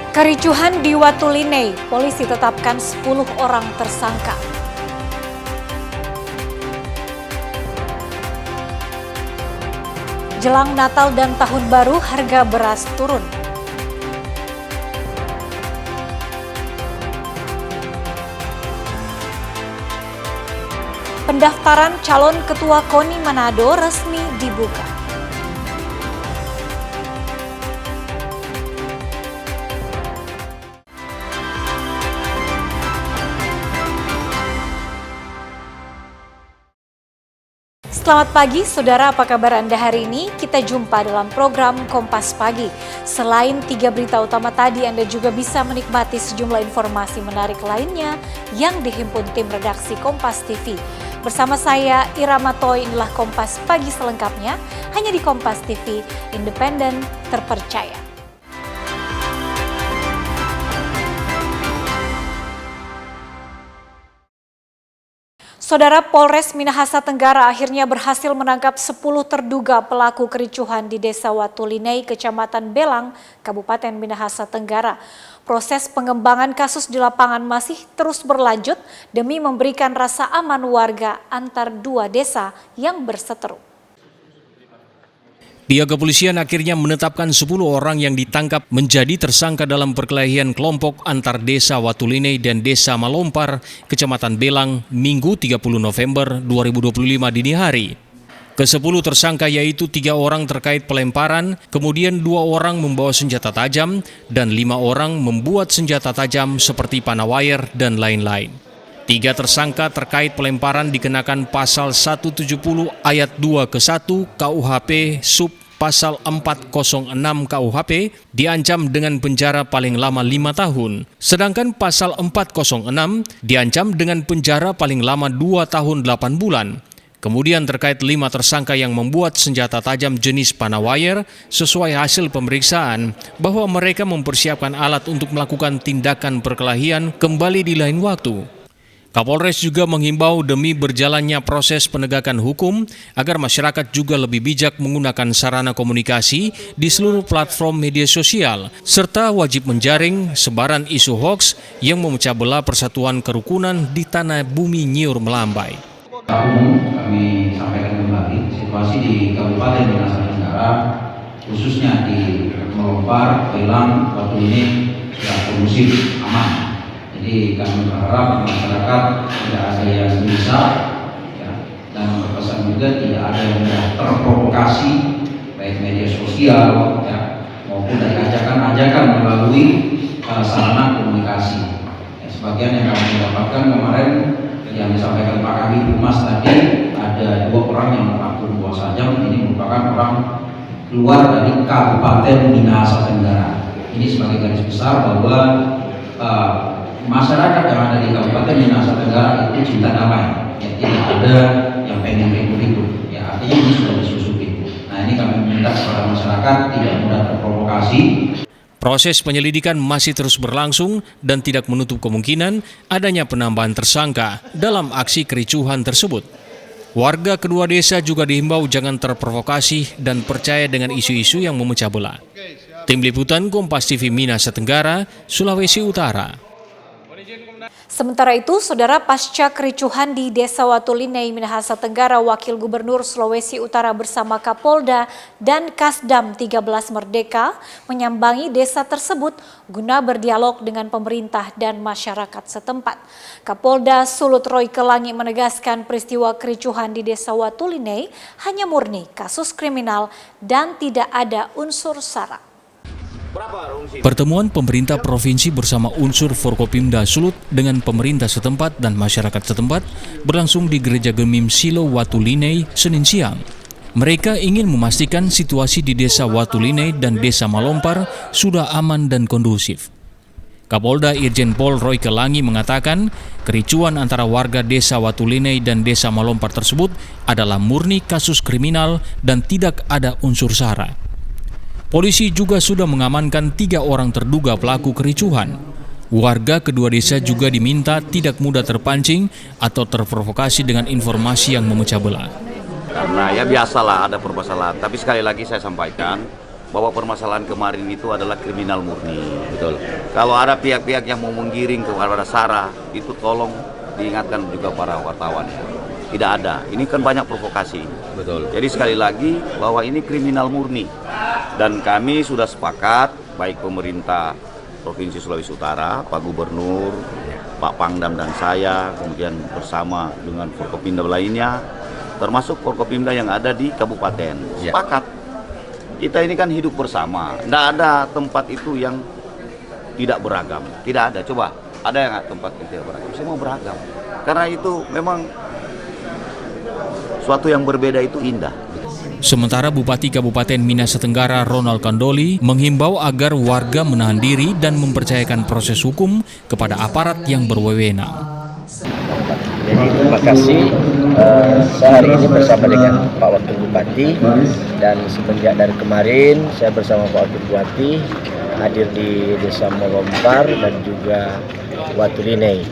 Kericuhan di Watulinei, polisi tetapkan 10 orang tersangka. Jelang Natal dan Tahun Baru, harga beras turun. Pendaftaran calon ketua KONI Manado resmi dibuka. Selamat pagi, saudara. Apa kabar Anda hari ini? Kita jumpa dalam program Kompas Pagi. Selain 3 berita utama tadi, Anda juga bisa menikmati sejumlah informasi menarik lainnya yang dihimpun tim redaksi Kompas TV. Bersama saya, Irama Toy, inilah Kompas Pagi selengkapnya, hanya di Kompas TV, independen, terpercaya. Saudara, Polres Minahasa Tenggara akhirnya berhasil menangkap 10 terduga pelaku kericuhan di Desa Watulinei, Kecamatan Belang, Kabupaten Minahasa Tenggara. Proses pengembangan kasus di lapangan masih terus berlanjut demi memberikan rasa aman warga antar dua desa yang berseteru. Pihak kepolisian akhirnya menetapkan 10 orang yang ditangkap menjadi tersangka dalam perkelahian kelompok antar Desa Watulinei dan Desa Malompar, Kecamatan Belang, Minggu 30 November 2025 dini hari. Ke-10 tersangka yaitu 3 orang terkait pelemparan, kemudian 2 orang membawa senjata tajam, dan 5 orang membuat senjata tajam seperti panah wire dan lain-lain. 3 tersangka terkait pelemparan dikenakan pasal 170 ayat 2 ke 1 KUHP sub pasal 406 KUHP diancam dengan penjara paling lama 5 tahun. Sedangkan pasal 406 diancam dengan penjara paling lama 2 tahun 8 bulan. Kemudian terkait 5 tersangka yang membuat senjata tajam jenis panah wire, sesuai hasil pemeriksaan bahwa mereka mempersiapkan alat untuk melakukan tindakan perkelahian kembali di lain waktu. Kapolres juga menghimbau demi berjalannya proses penegakan hukum agar masyarakat juga lebih bijak menggunakan sarana komunikasi di seluruh platform media sosial, serta wajib menjaring sebaran isu hoaks yang memecah belah persatuan kerukunan di tanah bumi nyiur melambai. Kami sampaikan kembali situasi di Kabupaten Minahasa Tenggara, khususnya di Malompar, Belang, Watulinei sudah kondusif, aman. Jadi kami berharap masyarakat tidak ada yang bisa, ya, dan berpesan juga tidak ada yang mudah terprovokasi baik media sosial, ya, maupun dari ajakan-ajakan melalui sarana komunikasi. Ya, sebagian yang kami dapatkan kemarin yang disampaikan Pak Kabid Humas tadi, ada 2 orang yang mengaku bahwa saja ini merupakan orang luar dari Kabupaten Minahasa Tenggara. Ini sebagai garis besar bahwa masyarakat yang ada di Kabupaten Minahasa Tenggara itu cinta damai, ya, tidak ada yang pengen ribut-ribut, ya, artinya ini sudah disusupi. Nah, ini kami meminta kepada masyarakat tidak mudah terprovokasi. Proses penyelidikan masih terus berlangsung dan tidak menutup kemungkinan adanya penambahan tersangka dalam aksi kericuhan tersebut. Warga kedua desa juga dihimbau jangan terprovokasi dan percaya dengan isu-isu yang memecah belah. Tim Liputan Kompas TV Minahasa Tenggara, Sulawesi Utara. Sementara itu, saudara, pasca kericuhan di Desa Watulinei, Minahasa Tenggara, Wakil Gubernur Sulawesi Utara bersama Kapolda dan Kasdam 13 Merdeka menyambangi desa tersebut guna berdialog dengan pemerintah dan masyarakat setempat. Kapolda Sulut Royke Langi menegaskan peristiwa kericuhan di Desa Watulinei hanya murni kasus kriminal dan tidak ada unsur SARA. Pertemuan pemerintah provinsi bersama unsur Forkopimda Sulut dengan pemerintah setempat dan masyarakat setempat berlangsung di Gereja Gemim Silo Watulinei Senin siang. Mereka ingin memastikan situasi di Desa Watulinei dan Desa Malompar sudah aman dan kondusif. Kapolda Irjen Pol Royke Langi mengatakan kericuan antara warga Desa Watulinei dan Desa Malompar tersebut adalah murni kasus kriminal dan tidak ada unsur SARA. Polisi juga sudah mengamankan 3 orang terduga pelaku kericuhan. Warga kedua desa juga diminta tidak mudah terpancing atau terprovokasi dengan informasi yang memecah belah. Karena ya biasalah ada permasalahan, tapi sekali lagi saya sampaikan bahwa permasalahan kemarin itu adalah kriminal murni. Betul. Kalau ada pihak-pihak yang mau menggiring kepada SARA, itu tolong diingatkan juga para wartawan ya. Tidak ada. Ini kan banyak provokasi. Betul. Jadi sekali lagi bahwa ini kriminal murni. Dan kami sudah sepakat, baik pemerintah Provinsi Sulawesi Utara, Pak Gubernur, Pak Pangdam dan saya, kemudian bersama dengan Forkopimda lainnya, termasuk Forkopimda yang ada di kabupaten. Sepakat. Kita ini kan hidup bersama. Tidak ada tempat itu yang tidak beragam. Tidak ada. Coba, ada yang tempat yang tidak beragam? Semua beragam. Karena itu memang suatu yang berbeda itu indah. Sementara Bupati Kabupaten Minahasa Tenggara Ronald Kandoli menghimbau agar warga menahan diri dan mempercayakan proses hukum kepada aparat yang berwenang. Jadi terima kasih, saya hari ini bersama dengan Pak Wakil Bupati dan semenjak dari kemarin saya bersama Pak Wakil Bupati hadir di Desa Malompar dan juga Watulinei.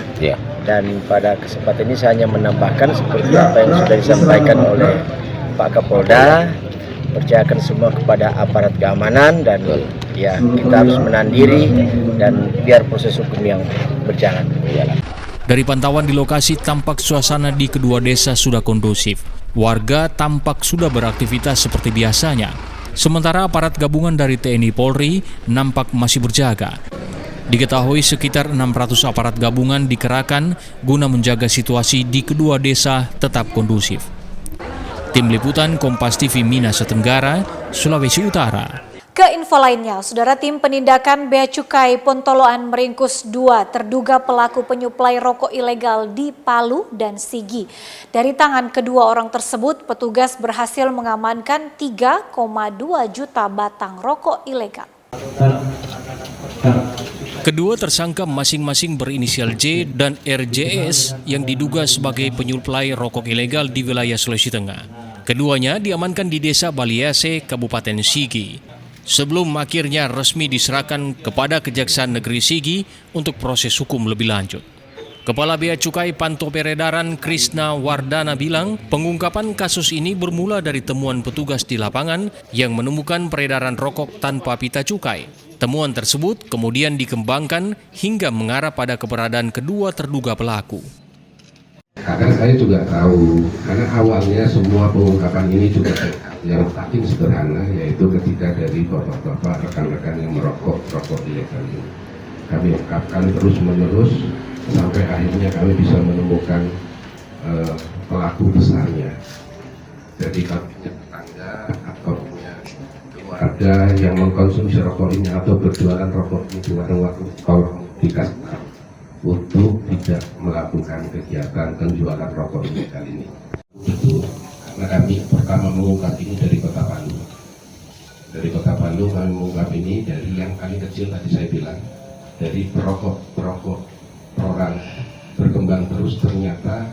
Dan pada kesempatan ini saya hanya menambahkan seperti apa yang sudah disampaikan oleh Pak Kapolda, percayakan semua kepada aparat keamanan dan ya kita harus menahan diri dan biar proses hukum yang berjalan. Dari pantauan di lokasi tampak suasana di kedua desa sudah kondusif. Warga tampak sudah beraktivitas seperti biasanya. Sementara aparat gabungan dari TNI Polri nampak masih berjaga. Diketahui sekitar 600 aparat gabungan dikerahkan guna menjaga situasi di kedua desa tetap kondusif. Tim Liputan Kompas TV Minahasa Tenggara, Sulawesi Utara. Ke info lainnya, Saudara, tim penindakan Bea Cukai Pontoloan meringkus 2 terduga pelaku penyuplai rokok ilegal di Palu dan Sigi. Dari tangan kedua orang tersebut, petugas berhasil mengamankan 3,2 juta batang rokok ilegal. Kedua tersangka masing-masing berinisial J dan RJS yang diduga sebagai penyuplai rokok ilegal di wilayah Sulawesi Tengah. Keduanya diamankan di Desa Baliase, Kabupaten Sigi. Sebelum akhirnya resmi diserahkan kepada Kejaksaan Negeri Sigi untuk proses hukum lebih lanjut. Kepala Bea Cukai Pantau Peredaran Krisna Wardana bilang, pengungkapan kasus ini bermula dari temuan petugas di lapangan yang menemukan peredaran rokok tanpa pita cukai. Temuan tersebut kemudian dikembangkan hingga mengarah pada keberadaan kedua terduga pelaku. Karena saya juga tahu, karena awalnya semua pengungkapan ini juga yang paling sederhana, yaitu ketika dari bapak-bapak rekan-rekan yang merokok rokok ilegal ini. Kami terus menerus sampai akhirnya kami bisa menemukan pelaku besarnya. Jadi kami punya tetangga atau punya keluarga yang mengkonsumsi rokok ini atau berjualan rokok ini di warung-warung di Kasar untuk tidak melakukan kegiatan penjualan rokok ilegal ini. Betul, karena kami pertama mengungkap ini dari Kota Palu. Dari Kota Palu kami mengungkap ini dari yang paling kecil tadi saya bilang, dari perokok orang berkembang terus ternyata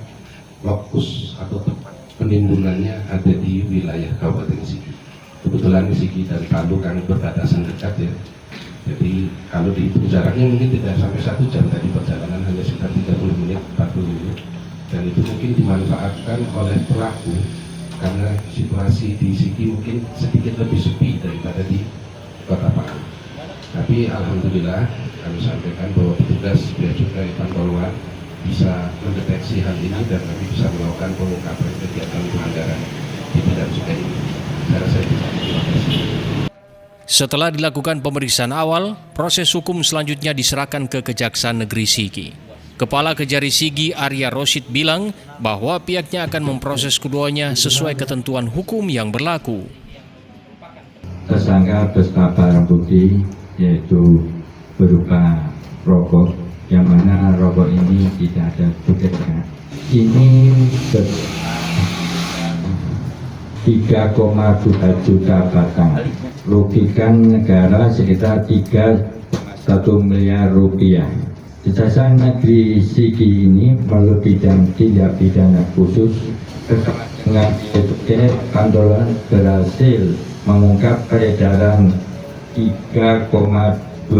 lokus atau tempat penimbulannya ada di wilayah Kabupaten Sigi. Kebetulan di Sigi dan Palu kami berbatasan dekat ya. Jadi kalau dihitung jaraknya mungkin tidak sampai 1 jam tadi perjalanan, hanya sekitar 30 menit, 40 menit. Dan itu mungkin dimanfaatkan oleh pelaku karena situasi di Sigi mungkin sedikit lebih sepi daripada di Kota Palu. Tapi alhamdulillah kami sampaikan bahwa petugas Bea Cukai Pantoloan bisa mendeteksi hal ini dan kami bisa melakukan pengungkapan kegiatan pelanggaran di bidang cukai ini. Saya rasa itu. Terima kasih. Setelah dilakukan pemeriksaan awal, proses hukum selanjutnya diserahkan ke Kejaksaan Negeri Sigi. Kepala Kejari Sigi Arya Rosid bilang bahwa pihaknya akan memproses keduanya sesuai ketentuan hukum yang berlaku. Tersangka beserta barang bukti yaitu berupa rokok, yang mana rokok ini tidak ada buktinya. Ini 3,2 juta batang. Rugikan negara sekitar 3,1 miliar rupiah. Kejaksaan Negeri Sigi ini melalui bidang tindak pidana khusus dengan Pantoloan berhasil mengungkap peredaran 3,224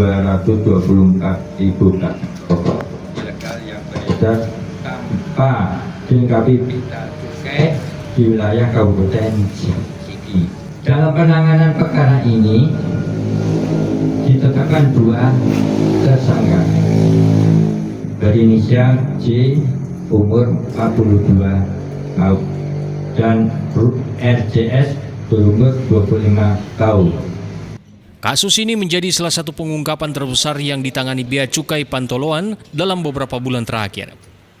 ribu batang rokok ilegal yang beredar tanpa dilengkapi pita cukai di wilayah Kabupaten Sigi. Dalam penanganan perkara ini ditetapkan 2 tersangka berinisial J umur 42 tahun dan RCS berumur 25 tahun. Kasus ini menjadi salah satu pengungkapan terbesar yang ditangani Bea Cukai Pantoloan dalam beberapa bulan terakhir.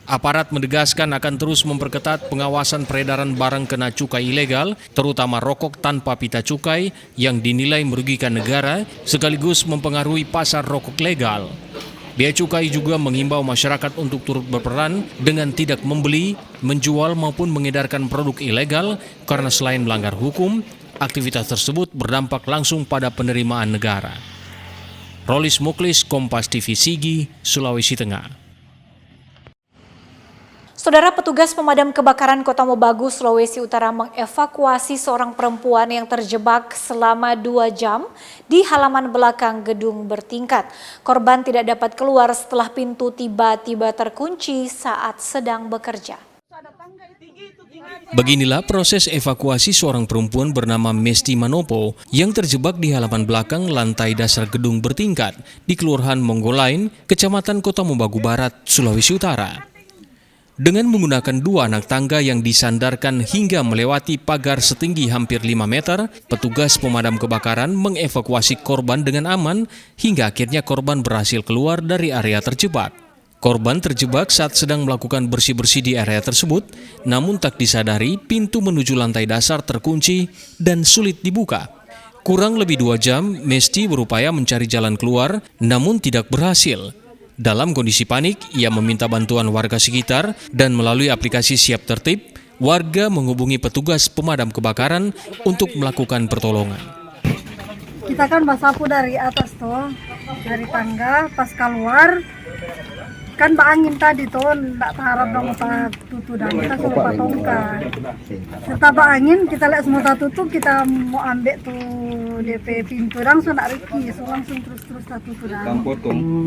Aparat menegaskan akan terus memperketat pengawasan peredaran barang kena cukai ilegal, terutama rokok tanpa pita cukai yang dinilai merugikan negara sekaligus mempengaruhi pasar rokok legal. Bea Cukai juga mengimbau masyarakat untuk turut berperan dengan tidak membeli, menjual maupun mengedarkan produk ilegal karena selain melanggar hukum, aktivitas tersebut berdampak langsung pada penerimaan negara. Rolis Muklis, Kompas TV Sigi, Sulawesi Tengah. Saudara, petugas pemadam kebakaran Kota Mobagu, Sulawesi Utara mengevakuasi seorang perempuan yang terjebak selama 2 jam di halaman belakang gedung bertingkat. Korban tidak dapat keluar setelah pintu tiba-tiba terkunci saat sedang bekerja. Beginilah proses evakuasi seorang perempuan bernama Mesti Manopo yang terjebak di halaman belakang lantai dasar gedung bertingkat di Kelurahan Monggolain, Kecamatan Kota Mobagu Barat, Sulawesi Utara. Dengan menggunakan 2 anak tangga yang disandarkan hingga melewati pagar setinggi hampir 5 meter, petugas pemadam kebakaran mengevakuasi korban dengan aman hingga akhirnya korban berhasil keluar dari area terjebak. Korban terjebak saat sedang melakukan bersih-bersih di area tersebut, namun tak disadari pintu menuju lantai dasar terkunci dan sulit dibuka. Kurang lebih 2 jam, Mesti berupaya mencari jalan keluar, namun tidak berhasil. Dalam kondisi panik, ia meminta bantuan warga sekitar dan melalui aplikasi Siap Tertib, warga menghubungi petugas pemadam kebakaran untuk melakukan pertolongan. Kita kan basapu dari atas tuh, dari tangga, pas keluar, kan angin tadi tuh, nggak harap dong tutup dan kita suruh patongkan. Setelah angin, kita lihat semua tutup, kita mau ambil tuh DP pintu langsung nak Riki, so langsung terus tutup dalam.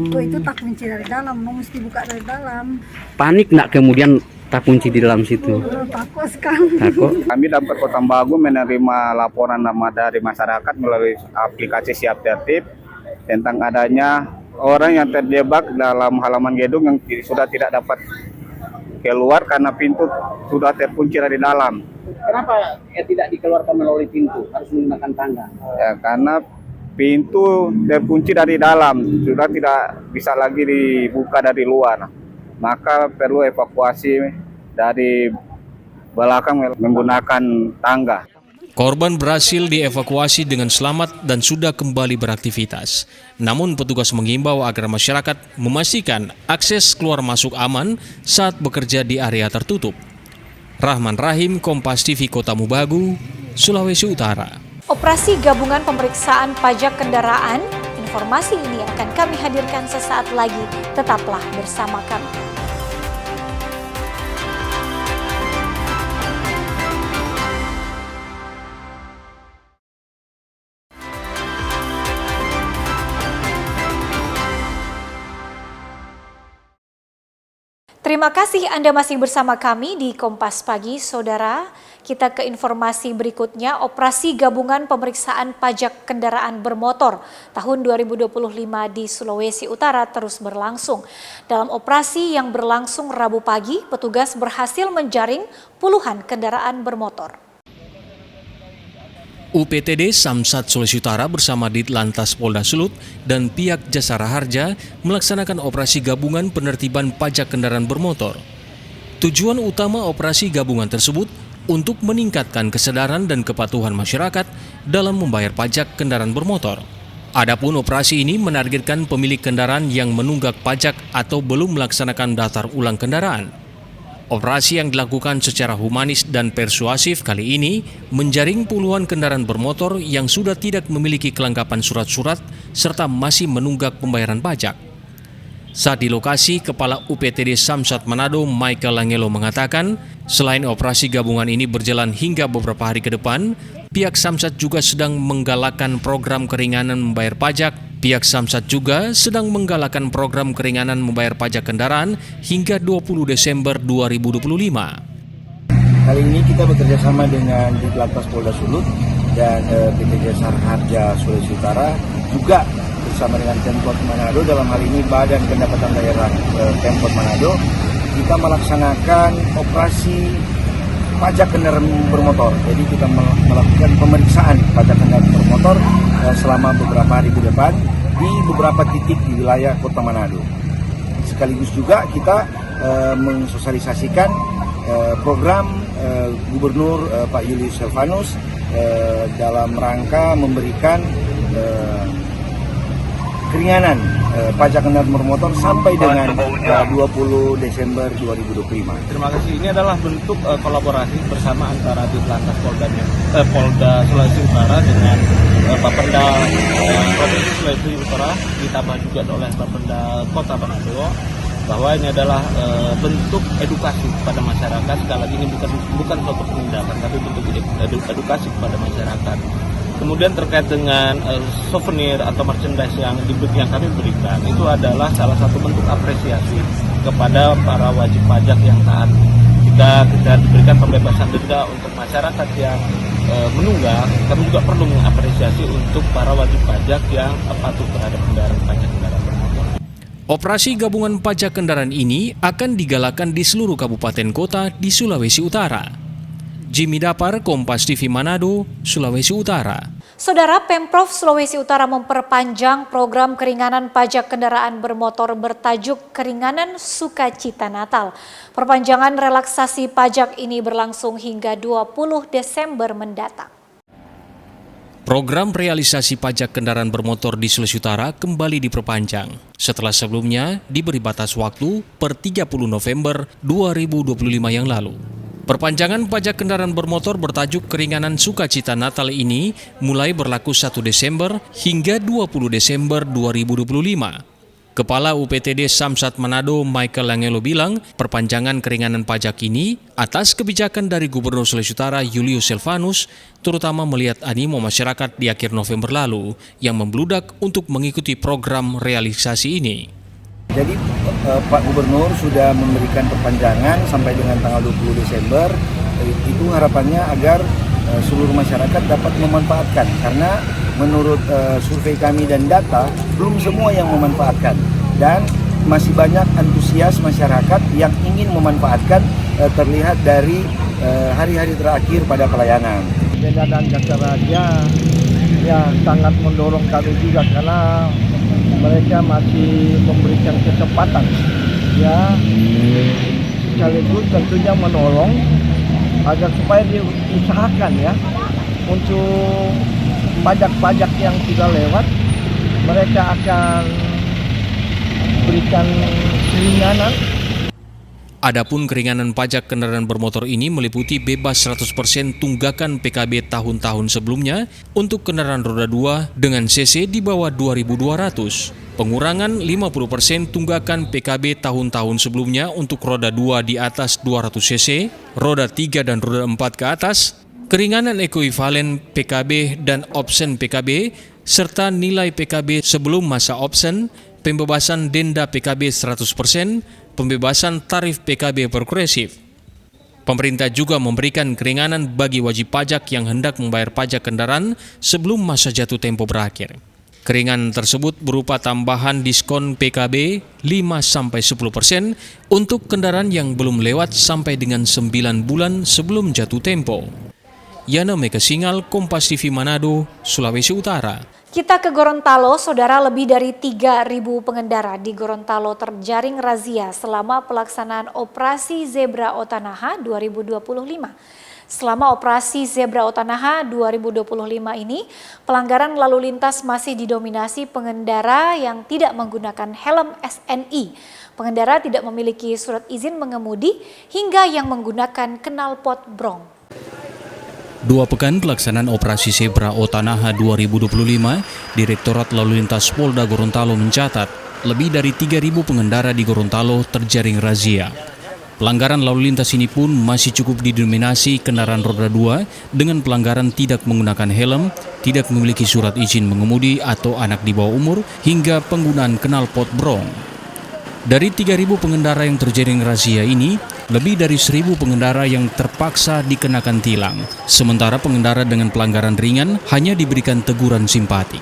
Tuh itu tak kunci dari dalam, mesti buka dari dalam. Panik nak kemudian tak kunci di dalam situ? Takut sekali. Takut. Kami dapat Kota Mobagu menerima laporan nama dari masyarakat melalui aplikasi Siap Tertib tentang adanya orang yang terjebak dalam halaman gedung yang sudah tidak dapat keluar karena pintu sudah terkunci dari dalam. Kenapa tidak dikeluarkan melalui pintu, harus menggunakan tangga? Ya, karena pintu terkunci dari dalam, sudah tidak bisa lagi dibuka dari luar. Maka perlu evakuasi dari belakang menggunakan tangga. Korban berhasil dievakuasi dengan selamat dan sudah kembali beraktivitas. Namun petugas mengimbau agar masyarakat memastikan akses keluar masuk aman saat bekerja di area tertutup. Rahman Rahim, Kompas TV Kota Mobagu, Sulawesi Utara. Operasi gabungan pemeriksaan pajak kendaraan, informasi ini akan kami hadirkan sesaat lagi. Tetaplah bersama kami. Terima kasih Anda masih bersama kami di Kompas Pagi, Saudara. Kita ke informasi berikutnya. Operasi gabungan pemeriksaan pajak kendaraan bermotor tahun 2025 di Sulawesi Utara terus berlangsung. Dalam operasi yang berlangsung Rabu pagi, petugas berhasil menjaring puluhan kendaraan bermotor. UPTD Samsat Sulawesi Utara bersama Ditlantas Polda Sulut dan pihak Jasara Harja melaksanakan operasi gabungan penertiban pajak kendaraan bermotor. Tujuan utama operasi gabungan tersebut untuk meningkatkan kesadaran dan kepatuhan masyarakat dalam membayar pajak kendaraan bermotor. Adapun operasi ini menargetkan pemilik kendaraan yang menunggak pajak atau belum melaksanakan daftar ulang kendaraan. Operasi yang dilakukan secara humanis dan persuasif kali ini menjaring puluhan kendaraan bermotor yang sudah tidak memiliki kelengkapan surat-surat serta masih menunggak pembayaran pajak. Saat di lokasi, Kepala UPTD Samsat Manado Michael Langelo mengatakan, selain operasi gabungan ini berjalan hingga beberapa hari ke depan, pihak Samsat juga sedang menggalakkan program keringanan membayar pajak. Pihak Samsat juga sedang menggalakkan program keringanan membayar pajak kendaraan hingga 20 Desember 2025. Kali ini kita bekerja sama dengan Ditlantas Polda Sulut dan PT Jasa Harja Sulawesi Utara, juga bersama dengan Pemkot Manado, dalam hal ini Badan Pendapatan Daerah Pemkot Manado, kita melaksanakan operasi pajak kendaraan bermotor. Jadi kita melakukan pemeriksaan pajak kendaraan bermotor selama beberapa hari ke depan di beberapa titik di wilayah Kota Manado. Sekaligus juga kita mensosialisasikan program Gubernur Pak Julius Silvanus dalam rangka memberikan keringanan pajak kendaraan bermotor sampai dengan 20 Desember 2025. Terima kasih. Ini adalah bentuk kolaborasi bersama antara Ditlantas Polda Sulawesi Utara dengan Bapenda Provinsi Sulawesi Utara, ditambah juga oleh Bapenda Kota Manado, bahwa ini adalah bentuk edukasi kepada masyarakat. Sekali lagi ini bukan suatu penindakan, tapi bentuk edukasi kepada masyarakat. Kemudian terkait dengan souvenir atau merchandise yang kami berikan, itu adalah salah satu bentuk apresiasi kepada para wajib pajak yang taat. Kita diberikan pembebasan denda untuk masyarakat yang menunggak. Kami juga perlu mengapresiasi untuk para wajib pajak yang patuh terhadap pajak kendaraan bermotor. Operasi gabungan pajak kendaraan ini akan digalakan di seluruh kabupaten kota di Sulawesi Utara. Jimmy Dapar, Kompas TV Manado, Sulawesi Utara. Saudara, Pemprov Sulawesi Utara memperpanjang program keringanan pajak kendaraan bermotor bertajuk Keringanan Sukacita Natal. Perpanjangan relaksasi pajak ini berlangsung hingga 20 Desember mendatang. Program realisasi pajak kendaraan bermotor di Sulawesi Utara kembali diperpanjang setelah sebelumnya diberi batas waktu per 30 November 2025 yang lalu. Perpanjangan pajak kendaraan bermotor bertajuk Keringanan Sukacita Natal ini mulai berlaku 1 Desember hingga 20 Desember 2025. Kepala UPTD Samsat Manado Michael Langelo bilang, perpanjangan keringanan pajak ini atas kebijakan dari Gubernur Sulawesi Utara Julius Silvanus, terutama melihat animo masyarakat di akhir November lalu yang membludak untuk mengikuti program realisasi ini. Jadi Pak Gubernur sudah memberikan perpanjangan sampai dengan tanggal 20 Desember. Itu harapannya agar seluruh masyarakat dapat memanfaatkan, karena menurut survei kami dan data belum semua yang memanfaatkan, dan masih banyak antusias masyarakat yang ingin memanfaatkan, terlihat dari hari-hari terakhir pada pelayanan. Beda dan Jasa Raja ya sangat mendorong kami juga, karena mereka masih memberikan kecepatan ya, sekaligus tentunya menolong agar supaya diusahakan ya untuk pajak-pajak yang sudah lewat, mereka akan berikan keringanan. Adapun keringanan pajak kendaraan bermotor ini meliputi bebas 100% tunggakan PKB tahun-tahun sebelumnya untuk kendaraan roda 2 dengan cc di bawah 2.200. Pengurangan 50% tunggakan PKB tahun-tahun sebelumnya untuk roda 2 di atas 200 cc, roda 3 dan roda 4 ke atas, keringanan ekuivalen PKB dan opsen PKB, serta nilai PKB sebelum masa opsen, pembebasan denda PKB 100%, pembebasan tarif PKB progresif. Pemerintah juga memberikan keringanan bagi wajib pajak yang hendak membayar pajak kendaraan sebelum masa jatuh tempo berakhir. Keringanan tersebut berupa tambahan diskon PKB 5-10% untuk kendaraan yang belum lewat sampai dengan 9 bulan sebelum jatuh tempo. Yana Mega Singal, Kompas TV Manado, Sulawesi Utara. Kita ke Gorontalo, saudara. Lebih dari 3.000 pengendara di Gorontalo terjaring razia selama pelaksanaan Operasi Zebra Otanaha 2025. Selama Operasi Zebra Otanaha 2025 ini, pelanggaran lalu lintas masih didominasi pengendara yang tidak menggunakan helm SNI, pengendara tidak memiliki surat izin mengemudi, hingga yang menggunakan knalpot brong. 2 pekan pelaksanaan Operasi Zebra Otanaha 2025, Direktorat Lalu Lintas Polda Gorontalo mencatat lebih dari 3.000 pengendara di Gorontalo terjaring razia. Pelanggaran lalu lintas ini pun masih cukup didominasi kendaraan roda 2 dengan pelanggaran tidak menggunakan helm, tidak memiliki surat izin mengemudi atau anak di bawah umur, hingga penggunaan knalpot brong. Dari 3.000 pengendara yang terjaring razia ini, Lebih dari 1.000 pengendara yang terpaksa dikenakan tilang, sementara pengendara dengan pelanggaran ringan hanya diberikan teguran simpatik.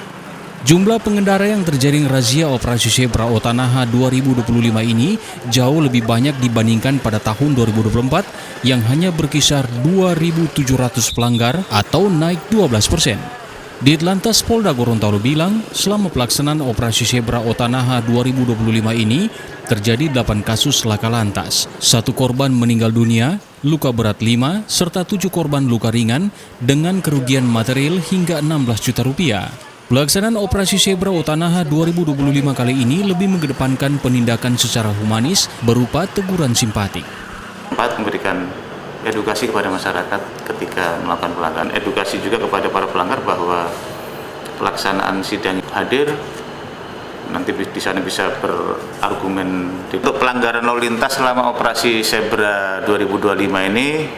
Jumlah pengendara yang terjaring razia Operasi Zebra Otanaha 2025 ini jauh lebih banyak dibandingkan pada tahun 2024 yang hanya berkisar 2.700 pelanggar atau naik 12%. Ditlantas Polda Gorontalo bilang, selama pelaksanaan Operasi Zebra Otanaha 2025 ini, terjadi 8 kasus laka lantas. 1 korban meninggal dunia, luka berat 5, serta 7 korban luka ringan dengan kerugian material hingga 16 juta rupiah. Pelaksanaan Operasi Zebra Otanaha 2025 kali ini lebih mengedepankan penindakan secara humanis berupa teguran simpatik. 4. Memberikan edukasi kepada masyarakat ketika melakukan pelanggaran, edukasi juga kepada para pelanggar bahwa pelaksanaan sidang hadir, nanti di sana bisa berargumen. Untuk pelanggaran lalu lintas selama Operasi Zebra 2025 ini,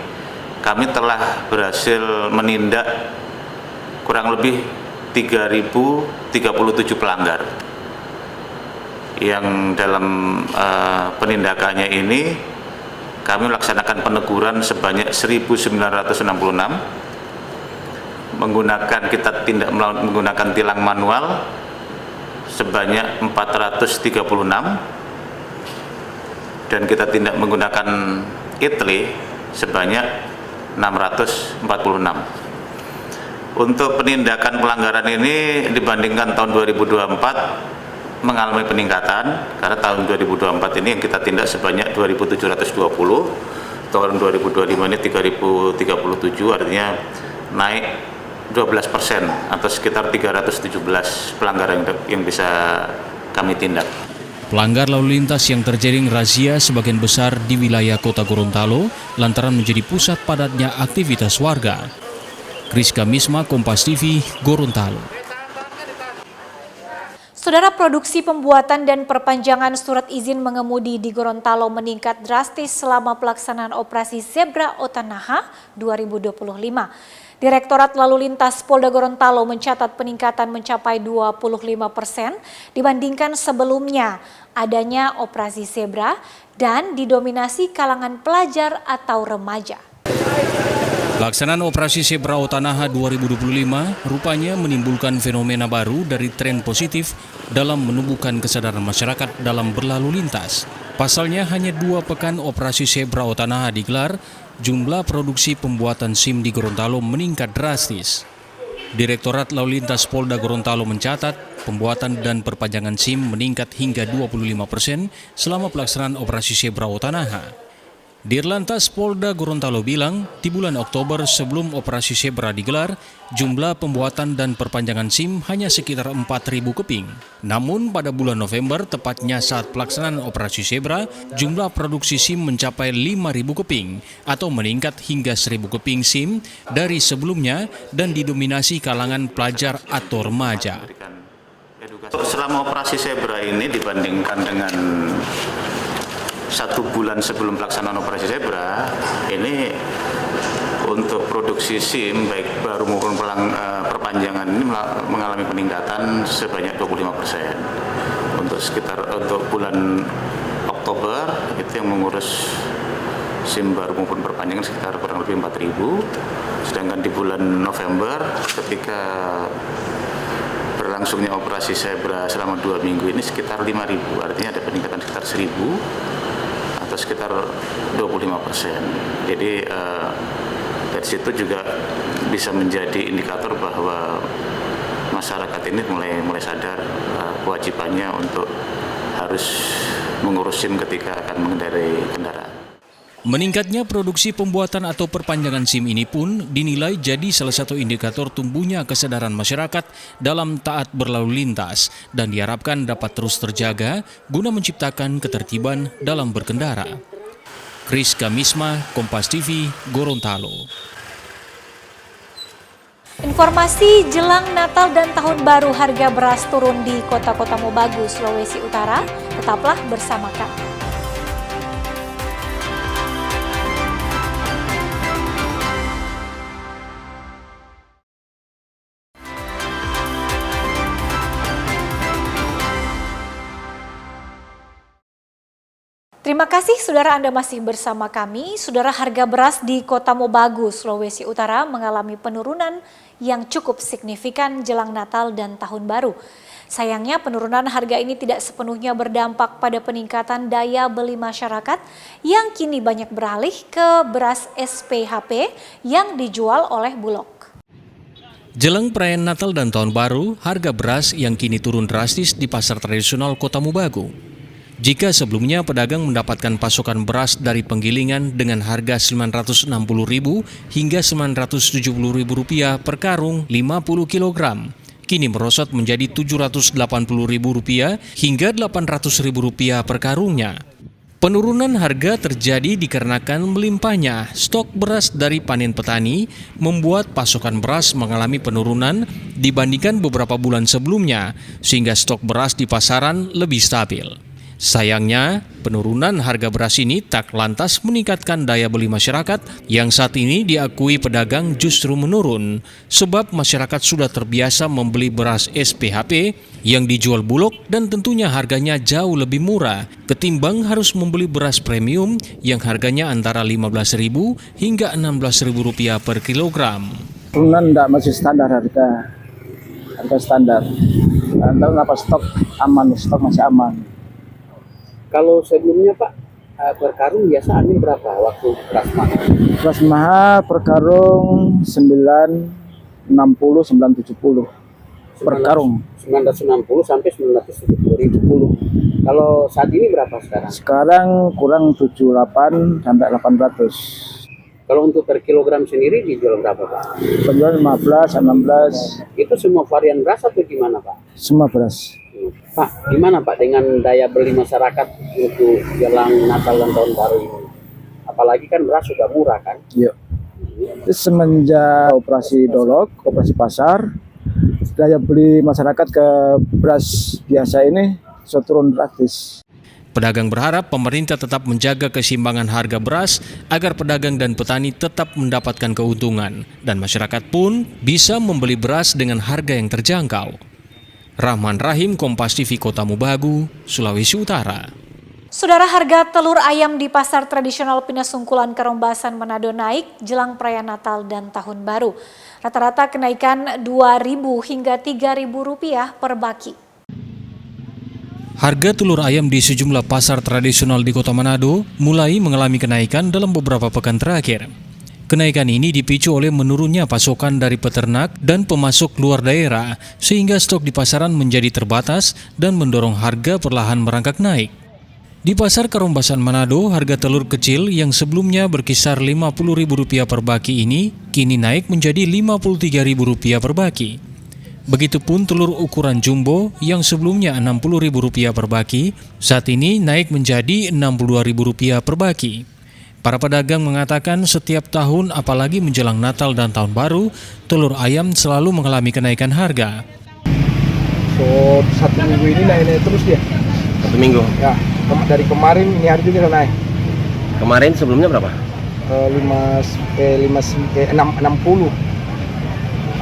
kami telah berhasil menindak kurang lebih 3.037 pelanggar. Yang dalam penindakannya ini kami melaksanakan peneguran sebanyak 1.966, menggunakan tilang manual sebanyak 436, dan kita tindak menggunakan ITLE sebanyak 646. Untuk penindakan pelanggaran ini dibandingkan tahun 2024 mengalami peningkatan, karena tahun 2024 ini yang kita tindak sebanyak 2.720, tahun 2025 ini 3.037, artinya naik 12% atau sekitar 317 pelanggaran yang bisa kami tindak. Pelanggar lalu lintas yang terjaring razia sebagian besar di wilayah Kota Gorontalo lantaran menjadi pusat padatnya aktivitas warga. Kriska Misma, Kompas TV, Gorontalo. Saudara, produksi pembuatan dan perpanjangan surat izin mengemudi di Gorontalo meningkat drastis selama pelaksanaan Operasi Zebra Otanaha 2025. Direktorat Lalu Lintas Polda Gorontalo mencatat peningkatan mencapai 25% dibandingkan sebelumnya adanya Operasi Zebra dan didominasi kalangan pelajar atau remaja. Pelaksanaan Operasi Zebra Otanaha 2025 rupanya menimbulkan fenomena baru dari tren positif dalam menumbuhkan kesadaran masyarakat dalam berlalu lintas. Pasalnya hanya 2 pekan Operasi Zebra Otanaha digelar, jumlah produksi pembuatan SIM di Gorontalo meningkat drastis. Direktorat Lalu Lintas Polda Gorontalo mencatat pembuatan dan perpanjangan SIM meningkat hingga 25% selama pelaksanaan Operasi Zebra Otanaha. Dirlantas Polda Gorontalo bilang, di bulan Oktober sebelum Operasi Zebra digelar, jumlah pembuatan dan perpanjangan SIM hanya sekitar 4.000 keping. Namun pada bulan November, tepatnya saat pelaksanaan Operasi Zebra, jumlah produksi SIM mencapai 5.000 keping atau meningkat hingga 1.000 keping SIM dari sebelumnya dan didominasi kalangan pelajar atau remaja. Selama Operasi Zebra ini dibandingkan dengan 1 bulan sebelum pelaksanaan Operasi Zebra, ini untuk produksi SIM baik baru maupun perpanjangan ini mengalami peningkatan sebanyak 25%. Untuk bulan Oktober itu yang mengurus SIM baru maupun perpanjangan sekitar kurang lebih 4.000, sedangkan di bulan November ketika berlangsungnya Operasi Zebra selama 2 minggu ini sekitar 5.000, artinya ada peningkatan sekitar 1.000 atau sekitar 25%. Jadi dari situ juga bisa menjadi indikator bahwa masyarakat ini mulai sadar kewajibannya untuk harus mengurus SIM ketika akan mengendarai kendaraan. Meningkatnya produksi pembuatan atau perpanjangan SIM ini pun dinilai jadi salah satu indikator tumbuhnya kesadaran masyarakat dalam taat berlalu lintas dan diharapkan dapat terus terjaga guna menciptakan ketertiban dalam berkendara. Kriska Misma, Kompas TV, Gorontalo. Informasi jelang Natal dan Tahun Baru, harga beras turun di kota-kota Mobagu, Sulawesi Utara. Tetaplah bersama kami. Terima kasih saudara Anda masih bersama kami. Saudara, harga beras di Kota Mobagu, Sulawesi Utara mengalami penurunan yang cukup signifikan jelang Natal dan Tahun Baru. Sayangnya penurunan harga ini tidak sepenuhnya berdampak pada peningkatan daya beli masyarakat yang kini banyak beralih ke beras SPHP yang dijual oleh Bulog. Jelang perayaan Natal dan Tahun Baru, harga beras yang kini turun drastis di pasar tradisional Kota Mobagu. Jika sebelumnya pedagang mendapatkan pasokan beras dari penggilingan dengan harga Rp960.000 hingga Rp970.000 per karung 50 kg, kini merosot menjadi Rp780.000 hingga Rp800.000 per karungnya. Penurunan harga terjadi dikarenakan melimpahnya stok beras dari panen petani membuat pasokan beras mengalami penurunan dibandingkan beberapa bulan sebelumnya, sehingga stok beras di pasaran lebih stabil. Sayangnya, penurunan harga beras ini tak lantas meningkatkan daya beli masyarakat yang saat ini diakui pedagang justru menurun, sebab masyarakat sudah terbiasa membeli beras SPHP yang dijual Bulog dan tentunya harganya jauh lebih murah ketimbang harus membeli beras premium yang harganya antara Rp15.000 hingga Rp16.000 per kilogram. Turunan enggak, masih standar harga standar. Kenapa stok aman, stok masih aman. Kalau sebelumnya Pak, per karung biasanya berapa waktu beras mahal? Beras mahal per karung 960, 970 per karung. 960 sampai 970.000. Kalau saat ini berapa sekarang? Sekarang kurang 78 sampai 800. Kalau untuk per kilogram sendiri dijual berapa Pak? Penjual 15, 16. Itu semua varian beras atau gimana Pak? Semua beras. Pak, gimana Pak dengan daya beli masyarakat untuk jelang Natal dan Tahun Baru ini? Apalagi kan beras sudah murah kan? Iya. Semenjak operasi Dolog, operasi pasar, daya beli masyarakat ke beras biasa ini sudah turun drastis. Pedagang berharap pemerintah tetap menjaga keseimbangan harga beras agar pedagang dan petani tetap mendapatkan keuntungan dan masyarakat pun bisa membeli beras dengan harga yang terjangkau. Rahman Rahim, Kompas TV, Kota Mobagu, Sulawesi Utara. Saudara, harga telur ayam di pasar tradisional Pinasungkulan Karombasan Manado naik jelang perayaan Natal dan Tahun Baru. Rata-rata kenaikan Rp2.000 hingga Rp3.000 per baki. Harga telur ayam di sejumlah pasar tradisional di Kota Manado mulai mengalami kenaikan dalam beberapa pekan terakhir. Kenaikan ini dipicu oleh menurunnya pasokan dari peternak dan pemasok luar daerah, sehingga stok di pasaran menjadi terbatas dan mendorong harga perlahan merangkak naik. Di pasar Karombasan Manado, harga telur kecil yang sebelumnya berkisar Rp50.000 per baki ini kini naik menjadi Rp53.000 per baki. Begitupun telur ukuran jumbo yang sebelumnya Rp60.000 per baki, saat ini naik menjadi Rp62.000 per baki. Para pedagang mengatakan setiap tahun apalagi menjelang Natal dan Tahun Baru, telur ayam selalu mengalami kenaikan harga. So, 1 minggu ini naik terus dia. 1 minggu? Ya, dari kemarin ini hari juga naik. Kemarin sebelumnya berapa? 60.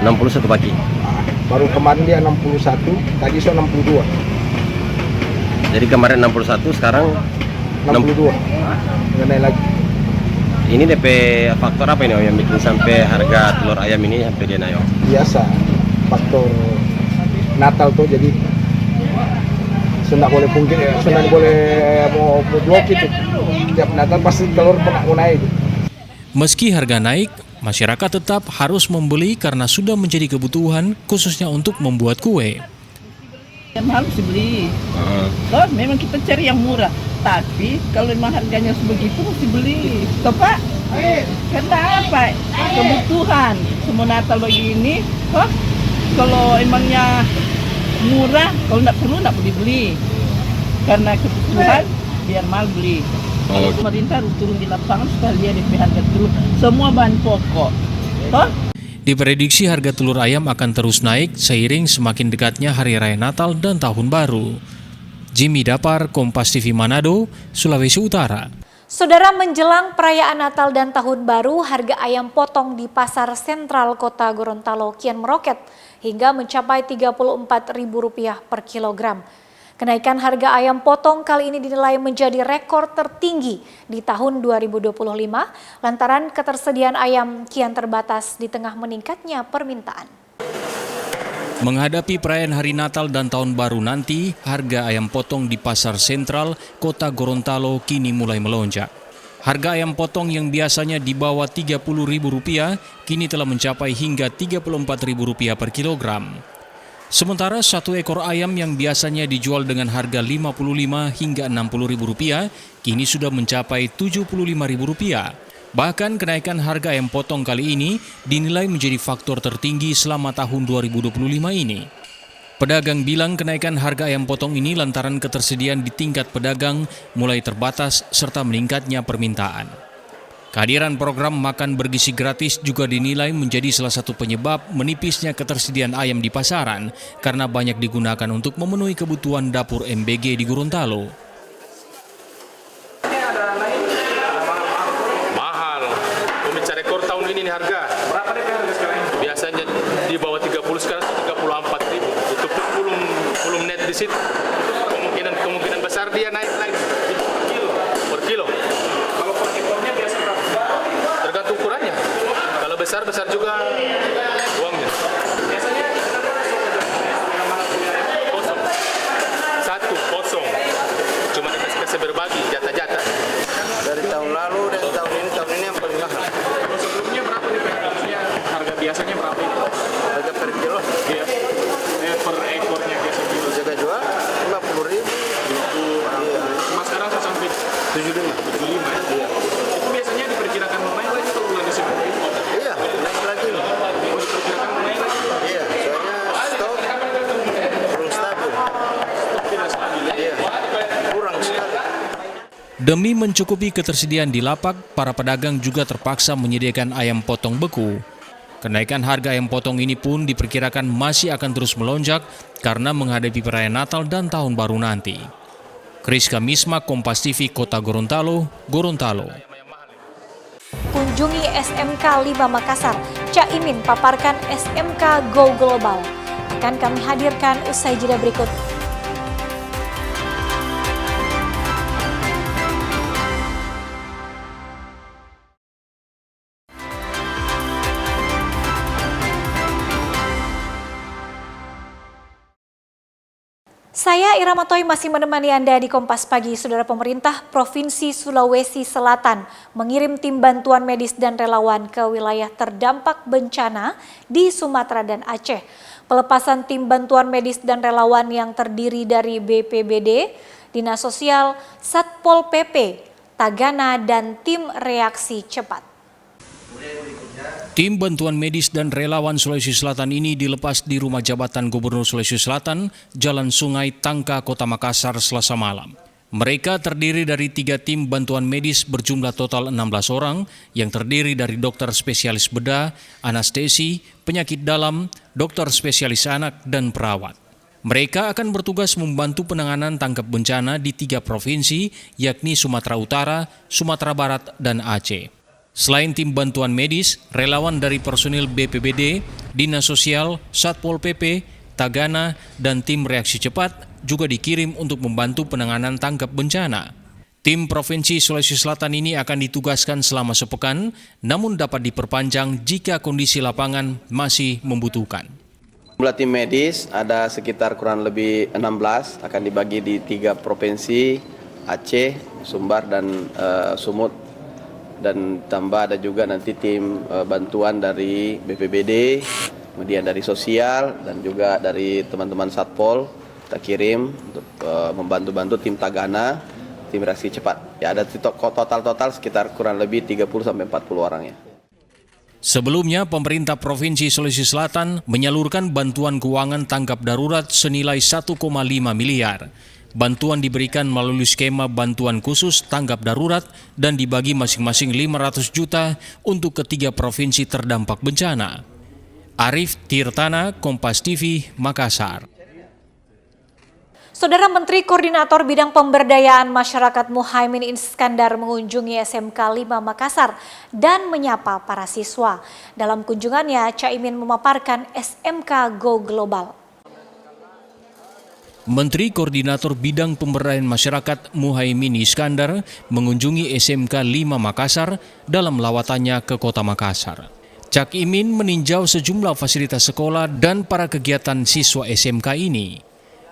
60 satu pagi. Baru kemarin dia 61, tadi so 62. Jadi kemarin 61, sekarang 62. Nggak naik lagi. Ini DP faktor apa ini yang bikin sampai harga telur ayam ini sampai dia naik? Biasa, faktor Natal tuh, jadi sudah boleh pungkit, sudah boleh mau blok itu. Tiap Natal pasti telur mau naik. Meski harga naik, masyarakat tetap harus membeli karena sudah menjadi kebutuhan khususnya untuk membuat kue. Yang harus dibeli. So, memang kita cari yang murah, tapi kalau memang harganya sebegitu mesti beli. Toh Pak, karena apa? Kebutuhan. Semua Natal begini, kalau emangnya murah, kalau tidak perlu tidak boleh beli. Karena kebutuhan, biar mal beli. Kalau pemerintah harus turun di lapangan supaya dia DP harga turun semua bahan pokok. Toh? Diprediksi harga telur ayam akan terus naik seiring semakin dekatnya Hari Raya Natal dan Tahun Baru. Jimmy Dapar, Kompas TV Manado, Sulawesi Utara. Saudara, menjelang perayaan Natal dan Tahun Baru, harga ayam potong di pasar sentral Kota Gorontalo kian meroket hingga mencapai Rp34.000 per kilogram. Kenaikan harga ayam potong kali ini dinilai menjadi rekor tertinggi di tahun 2025 lantaran ketersediaan ayam kian terbatas di tengah meningkatnya permintaan. Menghadapi perayaan Hari Natal dan Tahun Baru nanti, harga ayam potong di Pasar Sentral, Kota Gorontalo kini mulai melonjak. Harga ayam potong yang biasanya di bawah Rp30.000 kini telah mencapai hingga Rp34.000 per kilogram. Sementara satu ekor ayam yang biasanya dijual dengan harga Rp55 hingga Rp60.000 kini sudah mencapai Rp75.000. Bahkan kenaikan harga ayam potong kali ini dinilai menjadi faktor tertinggi selama tahun 2025 ini. Pedagang bilang kenaikan harga ayam potong ini lantaran ketersediaan di tingkat pedagang mulai terbatas serta meningkatnya permintaan. Kehadiran program makan bergizi gratis juga dinilai menjadi salah satu penyebab menipisnya ketersediaan ayam di pasaran karena banyak digunakan untuk memenuhi kebutuhan dapur MBG di Gorontalo. Mahal. Mencari rekor tahun ini nih harga. Berapa nih harga sekarang? Biasanya di bawah 30, sekarang 34.000. Itu pun belum net di situ. Kemungkinan besar dia naik lagi per kilo. Kalau per ekornya biasa berapa? Tergantung ukurannya. Kalau besar juga uangnya. Biasanya kosong. Satu kosong. Cuma dikasih berbagi jatah-jatah. Dari tahun lalu dan tahun ini yang paling mahal. Kalau sebelumnya berapa nih harganya? Harga biasanya berapa itu? Harga per kilo? Iya. Per ekornya biasa kilo. Jaga jual 50.000. Iya. Mas sekarang sampai 75. Iya. Itu biasanya diperkirakan mau naik lagi kalau bulan Desember. Iya, naik lagi. Oh, diperkirakan mau naik lagi. Iya, soalnya stok belum stabil. Stok tidak stabil. Iya, kurang sekali. Demi mencukupi ketersediaan di lapak, para pedagang juga terpaksa menyediakan ayam potong beku. Kenaikan harga ayam potong ini pun diperkirakan masih akan terus melonjak karena menghadapi perayaan Natal dan Tahun Baru nanti. Kriska Misma, Kompas TV, Kota Gorontalo, Gorontalo. Kunjungi SMK 5 Makassar, Caimin paparkan SMK Go Global. Akan kami hadirkan usai jeda berikut. Saya Ira Matoy masih menemani Anda di Kompas Pagi. Saudara, pemerintah Provinsi Sulawesi Selatan mengirim tim bantuan medis dan relawan ke wilayah terdampak bencana di Sumatera dan Aceh. Pelepasan tim bantuan medis dan relawan yang terdiri dari BPBD, Dinas Sosial, Satpol PP, Tagana, dan tim reaksi cepat. Tim bantuan medis dan relawan Sulawesi Selatan ini dilepas di rumah jabatan Gubernur Sulawesi Selatan, Jalan Sungai Tangka, Kota Makassar, Selasa malam. Mereka terdiri dari 3 tim bantuan medis berjumlah total 16 orang yang terdiri dari dokter spesialis bedah, anestesi, penyakit dalam, dokter spesialis anak, dan perawat. Mereka akan bertugas membantu penanganan tanggap bencana di 3 provinsi, yakni Sumatera Utara, Sumatera Barat, dan Aceh. Selain tim bantuan medis, relawan dari personil BPBD, Dinas Sosial, Satpol PP, Tagana, dan tim reaksi cepat juga dikirim untuk membantu penanganan tanggap bencana. Tim Provinsi Sulawesi Selatan ini akan ditugaskan selama sepekan, namun dapat diperpanjang jika kondisi lapangan masih membutuhkan. Jumlah tim medis ada sekitar kurang lebih 16, akan dibagi di 3 provinsi, Aceh, Sumbar, dan Sumut. Dan tambah ada juga nanti tim bantuan dari BPBD, kemudian dari sosial, dan juga dari teman-teman Satpol kita kirim untuk membantu-bantu tim Tagana, tim reaksi cepat. Ya, ada total sekitar kurang lebih 30-40 orang ya. Sebelumnya, pemerintah Provinsi Sulawesi Selatan menyalurkan bantuan keuangan tanggap darurat senilai 1,5 miliar. Bantuan diberikan melalui skema bantuan khusus tanggap darurat dan dibagi masing-masing 500 juta untuk ketiga provinsi terdampak bencana. Arif Tirtana, Kompas TV, Makassar. Saudara Menteri Koordinator Bidang Pemberdayaan Masyarakat Muhaimin Iskandar mengunjungi SMK 5 Makassar dan menyapa para siswa. Dalam kunjungannya, Caimin memaparkan SMK Go Global. Menteri Koordinator Bidang Pemberdayaan Masyarakat Muhaimin Iskandar mengunjungi SMK 5 Makassar dalam lawatannya ke Kota Makassar. Cak Imin meninjau sejumlah fasilitas sekolah dan para kegiatan siswa SMK ini.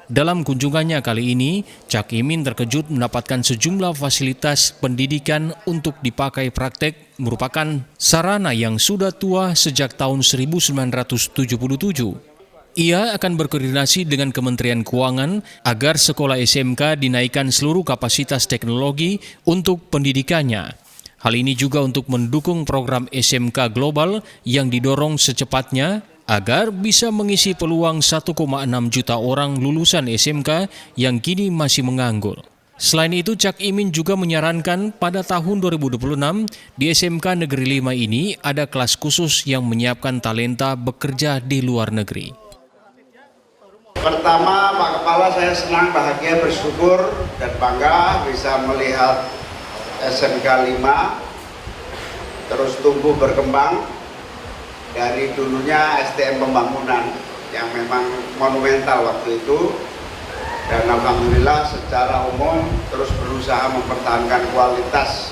Dalam kunjungannya kali ini, Cak Imin terkejut mendapatkan sejumlah fasilitas pendidikan untuk dipakai praktek merupakan sarana yang sudah tua sejak tahun 1977. Ia akan berkoordinasi dengan Kementerian Keuangan agar sekolah SMK dinaikkan seluruh kapasitas teknologi untuk pendidikannya. Hal ini juga untuk mendukung program SMK Global yang didorong secepatnya agar bisa mengisi peluang 1,6 juta orang lulusan SMK yang kini masih menganggur. Selain itu, Cak Imin juga menyarankan pada tahun 2026 di SMK Negeri 5 ini ada kelas khusus yang menyiapkan talenta bekerja di luar negeri. Pertama, Pak Kepala, saya senang, bahagia, bersyukur, dan bangga bisa melihat SMK 5 terus tumbuh berkembang dari dulunya STM pembangunan yang memang monumental waktu itu, dan alhamdulillah secara umum terus berusaha mempertahankan kualitas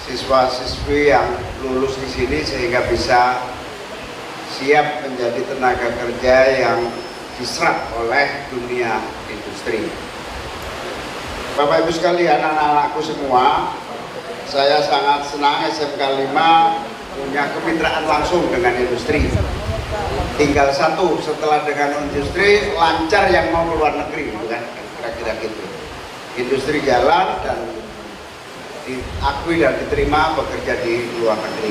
siswa-siswi yang lulus di sini sehingga bisa siap menjadi tenaga kerja yang diserap oleh dunia industri. Bapak Ibu sekalian, anak-anakku semua, saya sangat senang SMK 5 punya kemitraan langsung dengan industri. Tinggal satu, setelah dengan industri, lancar yang mau ke luar negeri, bukan? Kira-kira gitu. Industri jalan dan diakui dan diterima bekerja di luar negeri.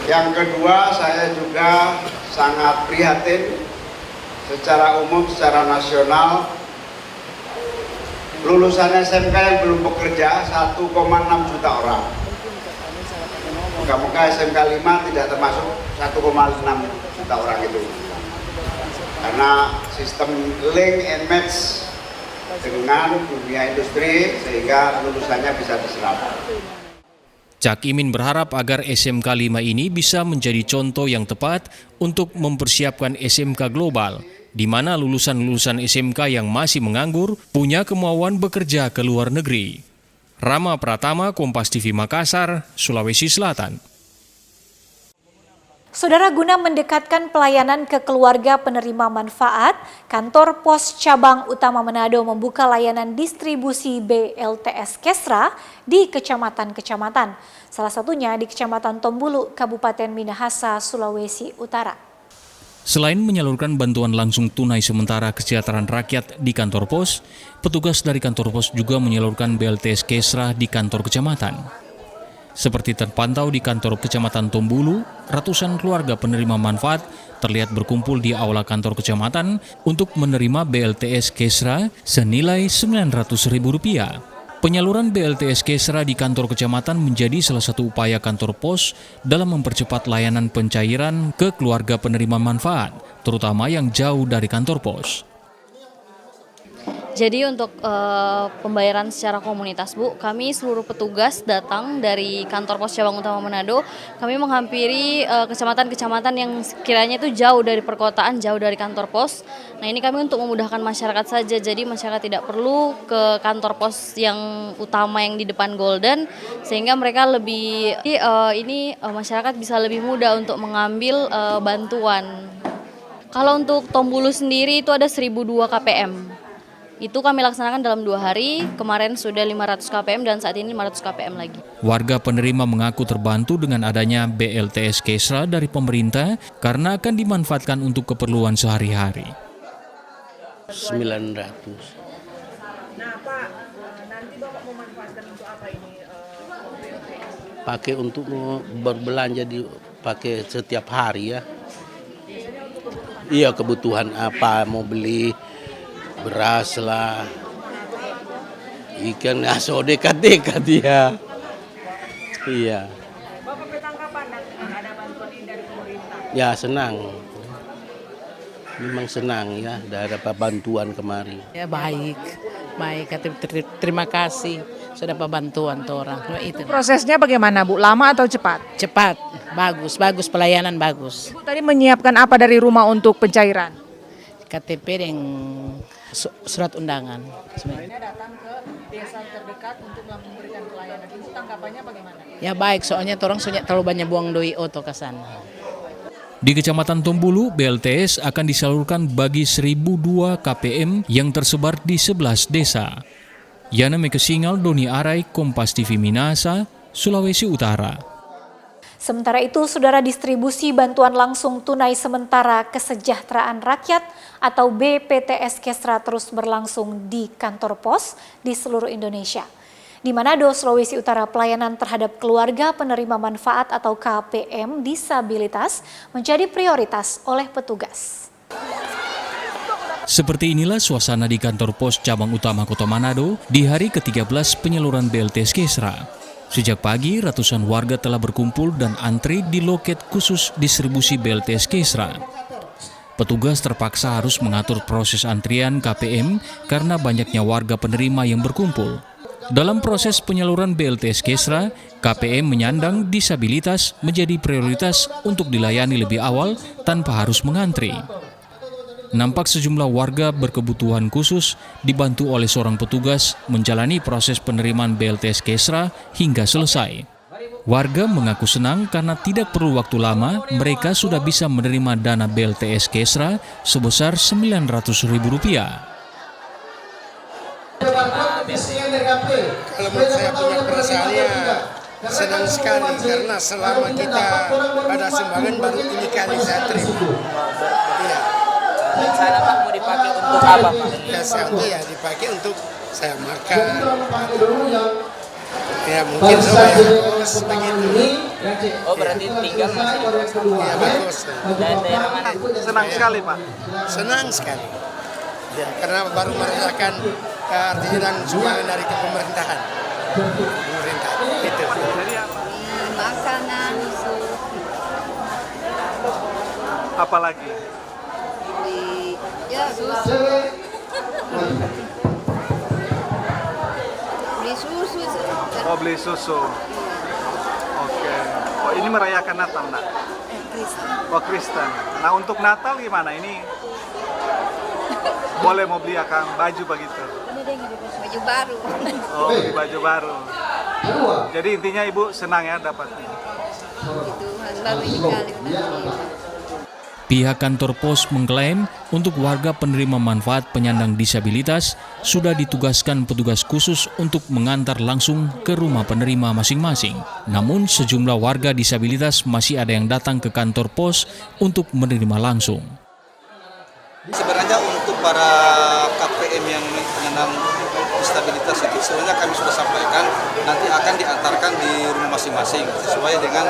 Yang kedua, saya juga sangat prihatin secara umum, secara nasional, lulusan SMK yang belum bekerja 1,6 juta orang. Moga-moga SMK 5 tidak termasuk 1,6 juta orang itu. Karena sistem link and match dengan dunia industri sehingga lulusannya bisa diserap. Cak Imin berharap agar SMK 5 ini bisa menjadi contoh yang tepat untuk mempersiapkan SMK Global, di mana lulusan-lulusan SMK yang masih menganggur punya kemauan bekerja ke luar negeri. Rama Pratama, Kompas TV Makassar, Sulawesi Selatan. Saudara, guna mendekatkan pelayanan ke keluarga penerima manfaat, Kantor Pos Cabang Utama Manado membuka layanan distribusi BLTS Kesra di kecamatan-kecamatan. Salah satunya di Kecamatan Tombulu, Kabupaten Minahasa, Sulawesi Utara. Selain menyalurkan bantuan langsung tunai sementara kesejahteraan rakyat di kantor pos, petugas dari kantor pos juga menyalurkan BLTS Kesra di kantor kecamatan. Seperti terpantau di kantor Kecamatan Tombulu, ratusan keluarga penerima manfaat terlihat berkumpul di aula kantor kecamatan untuk menerima BLTS Kesra senilai Rp900.000. Penyaluran BLTS Kesra di kantor kecamatan menjadi salah satu upaya kantor pos dalam mempercepat layanan pencairan ke keluarga penerima manfaat, terutama yang jauh dari kantor pos. Jadi untuk pembayaran secara komunitas, Bu, kami seluruh petugas datang dari kantor pos cabang utama Manado. Kami menghampiri kecamatan-kecamatan yang sekiranya itu jauh dari perkotaan, jauh dari kantor pos. Nah, ini kami untuk memudahkan masyarakat saja. Jadi masyarakat tidak perlu ke kantor pos yang utama yang di depan Golden, sehingga mereka lebih masyarakat bisa lebih mudah untuk mengambil bantuan. Kalau untuk Tombulu sendiri itu ada 1.002 KPM. Itu kami laksanakan dalam 2 hari, kemarin sudah 500 KPM dan saat ini 500 KPM lagi. Warga penerima mengaku terbantu dengan adanya BLTS Kesra dari pemerintah karena akan dimanfaatkan untuk keperluan sehari-hari. 900. Nah Pak, nanti Bapak memanfaatkan untuk apa ini? Pakai untuk berbelanja, pakai setiap hari ya. Iya, kebutuhan apa, mau beli beras lah, ikan aso dekat-dekat ya. Iya. Bapak bertanggapan ada bantuan ini dari pemerintah? Ya senang, memang senang ya ada bantuan kemarin. Ya baik, terima kasih sudah bantuan tuh orang. Itu. Prosesnya bagaimana Bu? Lama atau cepat? Cepat, bagus pelayanan bagus. Ibu tadi menyiapkan apa dari rumah untuk pencairan? KTP dan surat undangan. Ini datang ke desa terdekat untuk memberikan pelayanan. Ibu tanggapannya bagaimana? Ya baik, soalnya orang terlalu banyak buang doi oto ke sana. Di Kecamatan Tombulu, BLTS akan disalurkan bagi 1.002 KPM yang tersebar di 11 desa. Yana Mekesingal, Doni Arai, Kompas TV Minahasa, Sulawesi Utara. Sementara itu, saudara, distribusi bantuan langsung tunai sementara kesejahteraan rakyat atau BPTS Kesra terus berlangsung di kantor pos di seluruh Indonesia. Di Manado, Sulawesi Utara, pelayanan terhadap keluarga penerima manfaat atau KPM disabilitas menjadi prioritas oleh petugas. Seperti inilah suasana di kantor pos cabang utama Kota Manado di hari ke-13 penyaluran BLTS Kesra. Sejak pagi, ratusan warga telah berkumpul dan antri di loket khusus distribusi BLTS Kesra. Petugas terpaksa harus mengatur proses antrian KPM karena banyaknya warga penerima yang berkumpul. Dalam proses penyaluran BLTS Kesra, KPM menyandang disabilitas menjadi prioritas untuk dilayani lebih awal tanpa harus mengantri. Nampak sejumlah warga berkebutuhan khusus dibantu oleh seorang petugas menjalani proses penerimaan BLTS Kesra hingga selesai. Warga mengaku senang karena tidak perlu waktu lama, mereka sudah bisa menerima dana BLTS Kesra sebesar Rp900.000. Kalau menurut saya punya perasaannya senang sekali karena selama kita ada sumbangan baru ini kali saya terima. Iya. Rencana Pak mau dipakai untuk apa Pak? Ya saya dipakai untuk saya makan. Ya mungkin supaya bos begitu. Oh berarti tinggal masih? Ya bagus. Dan daerah mana? Senang sekali Pak. Senang sekali. Ya, karena baru merasakan artinya dan sumbangan dari pemerintahan. Pemerintah. Itu. Makanan. Apalagi? Ya, beli susu. Oh, beli susu. Oke. Oh, ini merayakan Natal, Nak? Kristen. Oh, Kristen. Nah, untuk Natal gimana? Ini boleh mau beli akan baju begitu? Baju baru. Oh, beli baju baru. Jadi intinya Ibu senang ya dapatnya? Tuhan baru sekali. Pihak kantor pos mengklaim untuk warga penerima manfaat penyandang disabilitas sudah ditugaskan petugas khusus untuk mengantar langsung ke rumah penerima masing-masing. Namun sejumlah warga disabilitas masih ada yang datang ke kantor pos untuk menerima langsung. Sebenarnya untuk para KPM yang penyandang disabilitas itu sebenarnya kami sudah sampaikan nanti akan diantarkan di rumah masing-masing sesuai dengan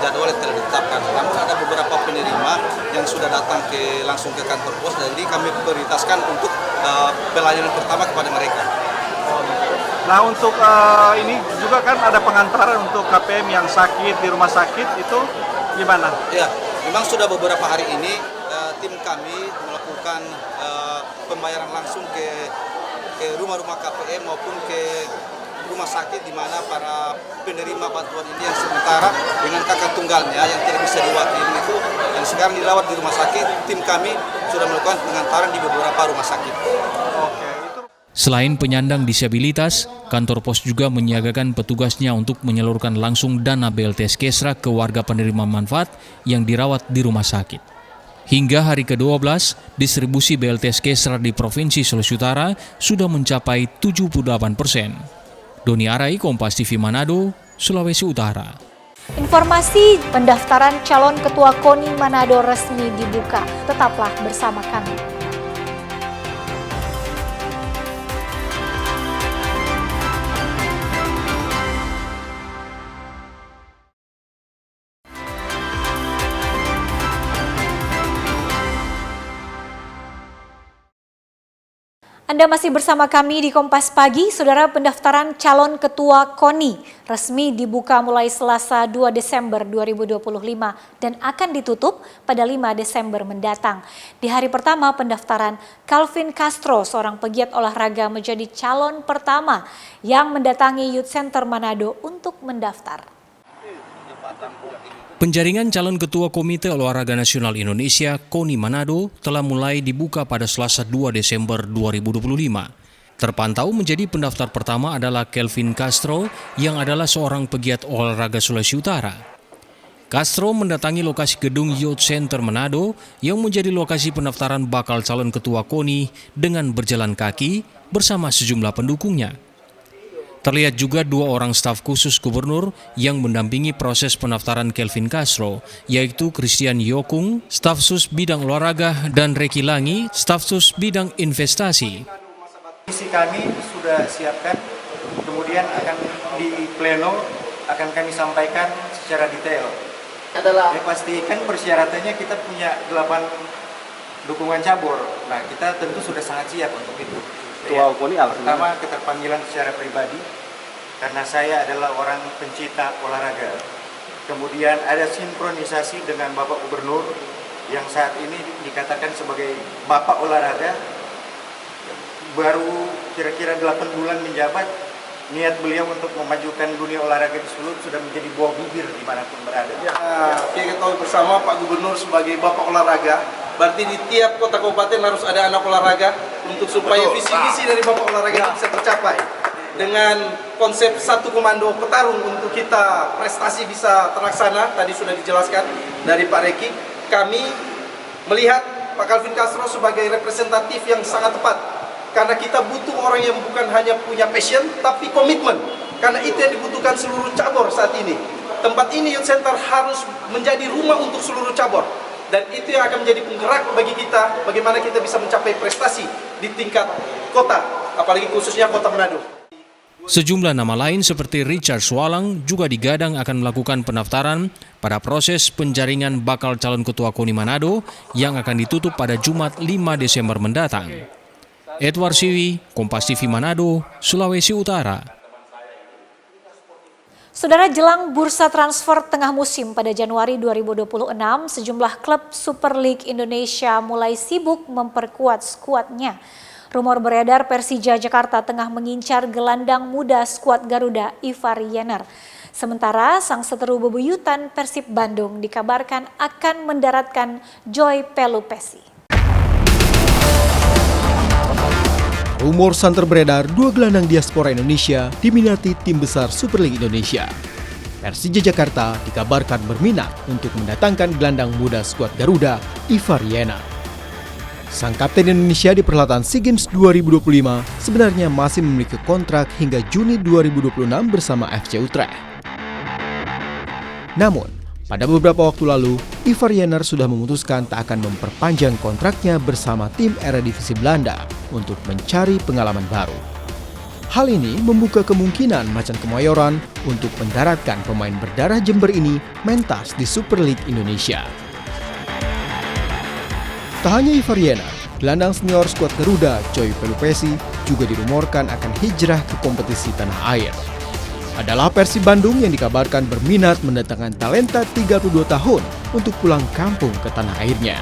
jadwal yang telah ditetapkan. Namun ada beberapa penerima yang sudah datang langsung ke kantor pos, jadi kami prioritaskan untuk pelayanan pertama kepada mereka. Nah untuk ini juga kan ada pengantaran untuk KPM yang sakit di rumah sakit itu gimana? Ya, memang sudah beberapa hari ini tim kami melakukan pembayaran langsung ke rumah-rumah KPM maupun ke rumah sakit di mana para penerima bantuan ini yang sementara dengan kakak tunggalnya yang tidak bisa diwakili itu yang sekarang dirawat di rumah sakit, tim kami sudah melakukan pengantaran di beberapa rumah sakit. Selain penyandang disabilitas, kantor pos juga menyiagakan petugasnya untuk menyalurkan langsung dana BLTS Kesra ke warga penerima manfaat yang dirawat di rumah sakit. Hingga hari ke-12, distribusi BLTS Kesra di Provinsi Sulawesi Utara sudah mencapai 78%. Doni Arai, Kompas TV Manado, Sulawesi Utara. Informasi pendaftaran calon ketua KONI Manado resmi dibuka. Tetaplah bersama kami. Anda masih bersama kami di Kompas Pagi. Saudara, pendaftaran calon ketua KONI resmi dibuka mulai Selasa 2 Desember 2025 dan akan ditutup pada 5 Desember mendatang. Di hari pertama pendaftaran, Calvin Castro, seorang pegiat olahraga, menjadi calon pertama yang mendatangi Youth Center Manado untuk mendaftar. Penjaringan calon Ketua Komite Olahraga Nasional Indonesia, KONI Manado, telah mulai dibuka pada Selasa 2 Desember 2025. Terpantau menjadi pendaftar pertama adalah Kelvin Castro yang adalah seorang pegiat olahraga Sulawesi Utara. Castro mendatangi lokasi gedung Youth Center Manado yang menjadi lokasi pendaftaran bakal calon ketua KONI dengan berjalan kaki bersama sejumlah pendukungnya. Terlihat juga 2 orang staf khusus gubernur yang mendampingi proses pendaftaran Kelvin Castro, yaitu Christian Yokung, staf sus bidang olahraga, dan Reki Langi, staf sus bidang investasi. Misi kami sudah siapkan, kemudian akan di pleno akan kami sampaikan secara detail. Ya, pastikan persyaratannya kita punya 8 dukungan cabur. Nah, kita tentu sudah sangat siap untuk itu. Ketua KONI pertama keterpanggilan secara pribadi karena saya adalah orang pencinta olahraga. Kemudian ada sinkronisasi dengan Bapak Gubernur yang saat ini dikatakan sebagai Bapak Olahraga. Baru kira-kira 8 bulan menjabat, niat beliau untuk memajukan dunia olahraga di Sulut sudah menjadi buah bibir dimanapun berada. Ya, kita ketahui bersama Pak Gubernur sebagai Bapak Olahraga, berarti di tiap kota kabupaten harus ada anak olahraga untuk supaya visi-visi dari Bapak Olahraga bisa tercapai. Dengan konsep satu komando petarung untuk kita prestasi bisa terlaksana, tadi sudah dijelaskan dari Pak Reki, kami melihat Pak Kelvin Castro sebagai representatif yang sangat tepat. Karena kita butuh orang yang bukan hanya punya passion, tapi komitmen. Karena itu yang dibutuhkan seluruh cabur saat ini. Tempat ini Youth Center harus menjadi rumah untuk seluruh cabur. Dan itu yang akan menjadi penggerak bagi kita, bagaimana kita bisa mencapai prestasi di tingkat kota, apalagi khususnya kota Manado. Sejumlah nama lain seperti Richard Swalang juga digadang akan melakukan pendaftaran pada proses penjaringan bakal calon ketua KONI Manado yang akan ditutup pada Jumat 5 Desember mendatang. Edward Siwi, Kompas TV Manado, Sulawesi Utara. Saudara, jelang bursa transfer tengah musim pada Januari 2026, sejumlah klub Super League Indonesia mulai sibuk memperkuat skuadnya. Rumor beredar Persija Jakarta tengah mengincar gelandang muda skuad Garuda, Ivar Yener. Sementara sang seteru bebuyutan Persib Bandung dikabarkan akan mendaratkan Joy Pelupesi. Rumor santer beredar 2 gelandang diaspora Indonesia diminati tim besar Super League Indonesia. Persija Jakarta dikabarkan berminat untuk mendatangkan gelandang muda skuad Garuda, Ivar Yener. Sang kapten Indonesia di perhelatan SEA Games 2025 sebenarnya masih memiliki kontrak hingga Juni 2026 bersama FC Utrecht. Namun, pada beberapa waktu lalu, Ivar Yener sudah memutuskan tak akan memperpanjang kontraknya bersama tim Eredivisie Belanda untuk mencari pengalaman baru. Hal ini membuka kemungkinan Macan Kemayoran untuk mendaratkan pemain berdarah Jember ini mentas di Super League Indonesia. Tak hanya Ivar Yener, gelandang senior skuad Garuda, Joy Pelupesi, juga dirumorkan akan hijrah ke kompetisi tanah air. Adalah Persib Bandung yang dikabarkan berminat mendatangkan talenta 32 tahun untuk pulang kampung ke tanah airnya.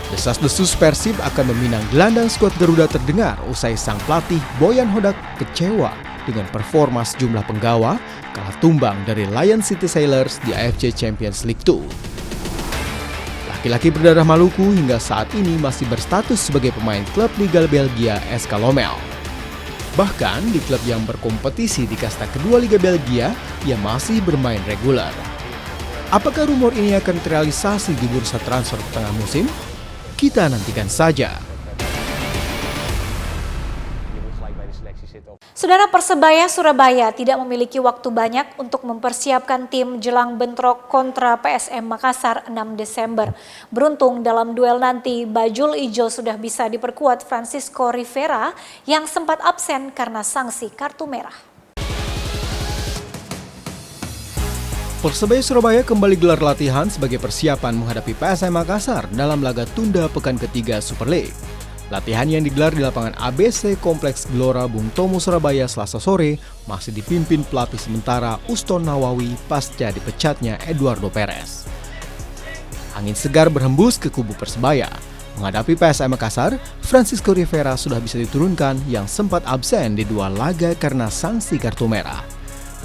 Desas-desus Persib akan meminang gelandang skuad Garuda terdengar usai sang pelatih Boyan Hodak kecewa dengan performa sejumlah penggawa kalah tumbang dari Lion City Sailors di AFC Champions League 2. Laki-laki berdarah Maluku hingga saat ini masih berstatus sebagai pemain klub Liga Belgia SK Lommel. Bahkan di klub yang berkompetisi di kasta kedua Liga Belgia, ia masih bermain reguler. Apakah rumor ini akan terrealisasi di bursa transfer tengah musim? Kita nantikan saja. Saudara, Persebaya Surabaya tidak memiliki waktu banyak untuk mempersiapkan tim jelang bentrok kontra PSM Makassar 6 Desember. Beruntung dalam duel nanti, Bajul Ijo sudah bisa diperkuat Francisco Rivera yang sempat absen karena sanksi kartu merah. Persebaya Surabaya kembali gelar latihan sebagai persiapan menghadapi PSM Makassar dalam laga tunda pekan ketiga Super League. Latihan yang digelar di lapangan ABC Kompleks Gelora Bung Tomo Surabaya Selasa sore masih dipimpin pelatih sementara Uston Nawawi pasca dipecatnya Eduardo Perez. Angin segar berhembus ke kubu Persebaya. Menghadapi PSM Makassar, Francisco Rivera sudah bisa diturunkan yang sempat absen di 2 laga karena sanksi kartu merah.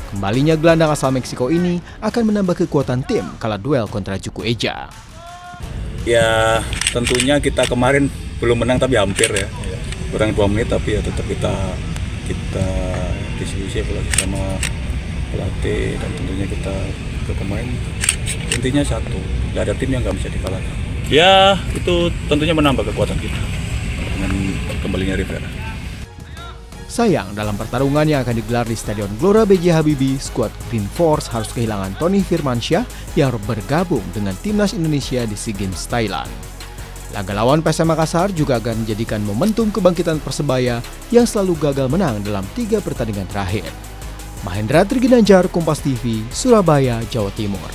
Kembalinya gelandang asal Meksiko ini akan menambah kekuatan tim kala duel kontra Juku Eja. Ya tentunya kita kemarin belum menang tapi hampir ya. Kurang 2 menit tapi ya tetap kita diskusi apalagi sama pelatih dan tentunya kita ke pemain. Intinya satu, nggak ada tim yang nggak bisa dikalahkan. Ya itu tentunya menambah kekuatan kita dengan kembalinya Rivera. Sayang, dalam pertarungan yang akan digelar di Stadion Gelora B.J. Habibie, skuad Green Force harus kehilangan Tony Firmansyah yang bergabung dengan Timnas Indonesia di SEA Games Thailand. Laga lawan PSM Makassar juga akan menjadikan momentum kebangkitan Persebaya yang selalu gagal menang dalam 3 pertandingan terakhir. Mahendra Triginanjar, Kompas TV, Surabaya, Jawa Timur.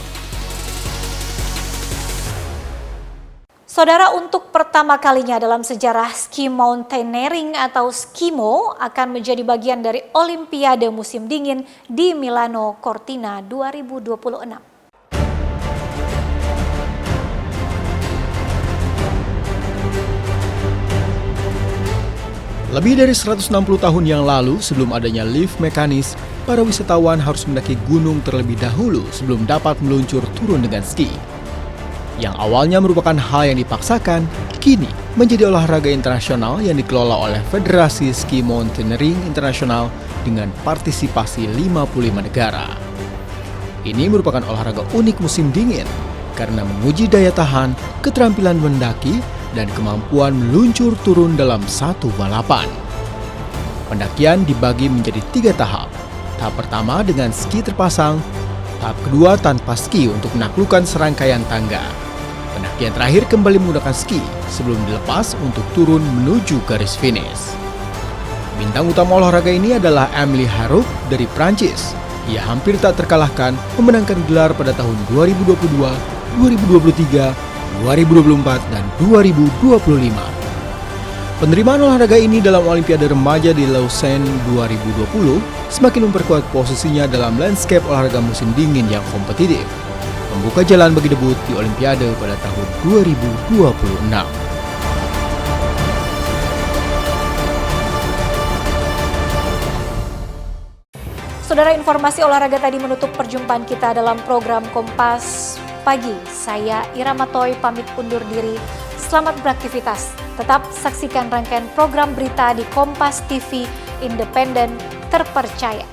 Saudara, untuk pertama kalinya dalam sejarah ski mountaineering atau skimo akan menjadi bagian dari Olimpiade musim dingin di Milano Cortina 2026. Lebih dari 160 tahun yang lalu, sebelum adanya lift mekanis, para wisatawan harus mendaki gunung terlebih dahulu sebelum dapat meluncur turun dengan ski. Yang awalnya merupakan hal yang dipaksakan, kini menjadi olahraga internasional yang dikelola oleh Federasi Ski Mountaineering Internasional dengan partisipasi 55 negara. Ini merupakan olahraga unik musim dingin karena menguji daya tahan, keterampilan mendaki, dan kemampuan meluncur turun dalam satu balapan. Pendakian dibagi menjadi 3 tahap. Tahap pertama dengan ski terpasang, tahap kedua tanpa ski untuk menaklukkan serangkaian tangga. Pendakian terakhir kembali menggunakan ski sebelum dilepas untuk turun menuju garis finish. Bintang utama olahraga ini adalah Emily Harouk dari Prancis. Ia hampir tak terkalahkan memenangkan gelar pada tahun 2022, 2023, 2024, dan 2025. Penerimaan olahraga ini dalam Olimpiade Remaja di Lausanne 2020 semakin memperkuat posisinya dalam landscape olahraga musim dingin yang kompetitif, membuka jalan bagi debut di Olimpiade pada tahun 2026. Saudara, informasi olahraga tadi menutup perjumpaan kita dalam program Kompas Pagi. Saya Irama Toy pamit undur diri. Selamat beraktivitas. Tetap saksikan rangkaian program berita di Kompas TV, independen, terpercaya.